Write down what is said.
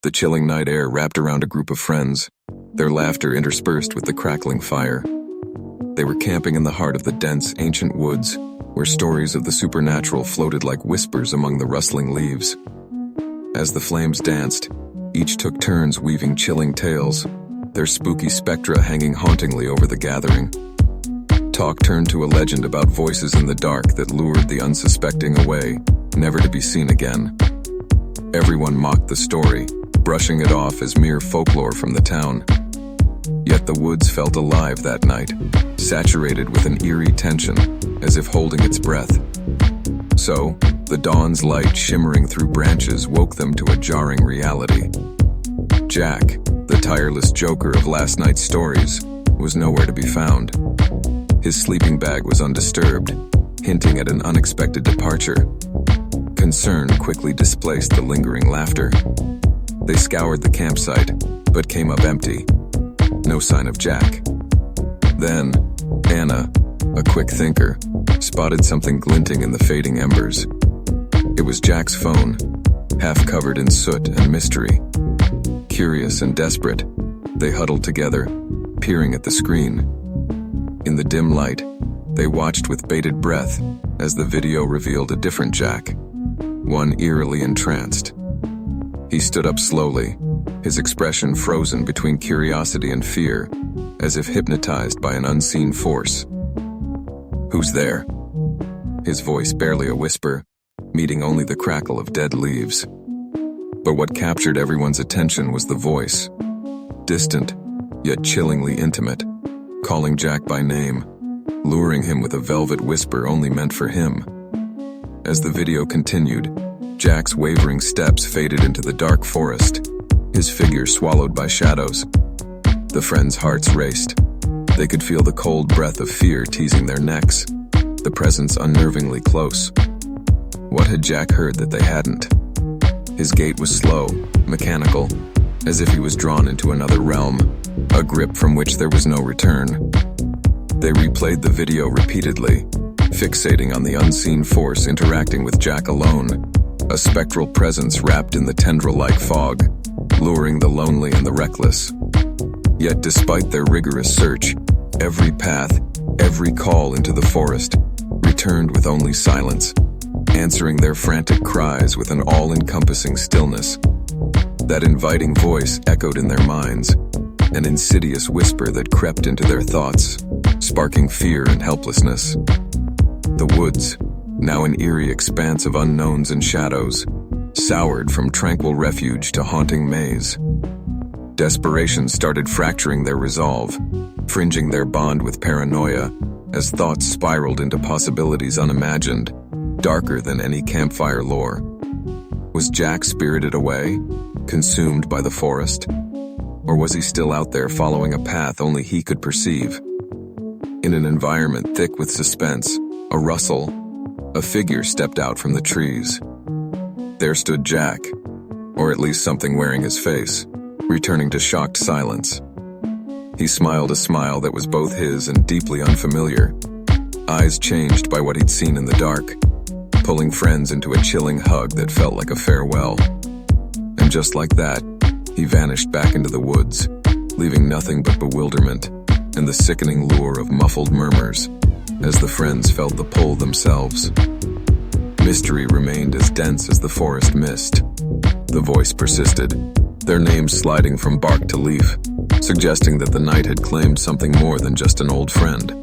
The chilling night air wrapped around a group of friends, their laughter interspersed with the crackling fire. They were camping in the heart of the dense, ancient woods, where stories of the supernatural floated like whispers among the rustling leaves. As the flames danced, each took turns weaving chilling tales, their spooky spectra hanging hauntingly over the gathering. Talk turned to a legend about voices in the dark that lured the unsuspecting away, never to be seen again. Everyone mocked the story, brushing it off as mere folklore from the town. Yet the woods felt alive that night, saturated with an eerie tension, as if holding its breath. So, the dawn's light shimmering through branches woke them to a jarring reality. Jack, the tireless joker of last night's stories, was nowhere to be found. His sleeping bag was undisturbed, hinting at an unexpected departure. Concern quickly displaced the lingering laughter. They scoured the campsite, but came up empty. No sign of Jack. Then, Anna, a quick thinker, spotted something glinting in the fading embers. It was Jack's phone, half covered in soot and mystery. Curious and desperate, they huddled together, peering at the screen. In the dim light, they watched with bated breath as the video revealed a different Jack, one eerily entranced. He stood up slowly, his expression frozen between curiosity and fear, as if hypnotized by an unseen force. "Who's there?" His voice barely a whisper, meeting only the crackle of dead leaves. But what captured everyone's attention was the voice, distant, yet chillingly intimate, calling Jack by name, luring him with a velvet whisper only meant for him. As the video continued, Jack's wavering steps faded into the dark forest, his figure swallowed by shadows. The friends' hearts raced. They could feel the cold breath of fear teasing their necks, the presence unnervingly close. What had Jack heard that they hadn't? His gait was slow, mechanical, as if he was drawn into another realm, a grip from which there was no return. They replayed the video repeatedly, fixating on the unseen force interacting with Jack alone, a spectral presence wrapped in the tendril-like fog, luring the lonely and the reckless. Yet despite their rigorous search, every path, every call into the forest, returned with only silence, answering their frantic cries with an all-encompassing stillness. That inviting voice echoed in their minds, an insidious whisper that crept into their thoughts, sparking fear and helplessness. The woods, now an eerie expanse of unknowns and shadows, soured from tranquil refuge to haunting maze. Desperation started fracturing their resolve, fringing their bond with paranoia, as thoughts spiraled into possibilities unimagined, darker than any campfire lore. Was Jack spirited away, consumed by the forest? Or was he still out there following a path only he could perceive? In an environment thick with suspense, a rustle, a figure stepped out from the trees. There stood Jack, or at least something wearing his face, returning to shocked silence. He smiled a smile that was both his and deeply unfamiliar, eyes changed by what he'd seen in the dark, pulling friends into a chilling hug that felt like a farewell. And just like that, he vanished back into the woods, leaving nothing but bewilderment and the sickening lure of muffled murmurs, as the friends felt the pull themselves. Mystery remained as dense as the forest mist. The voice persisted, their names sliding from bark to leaf, suggesting that the night had claimed something more than just an old friend.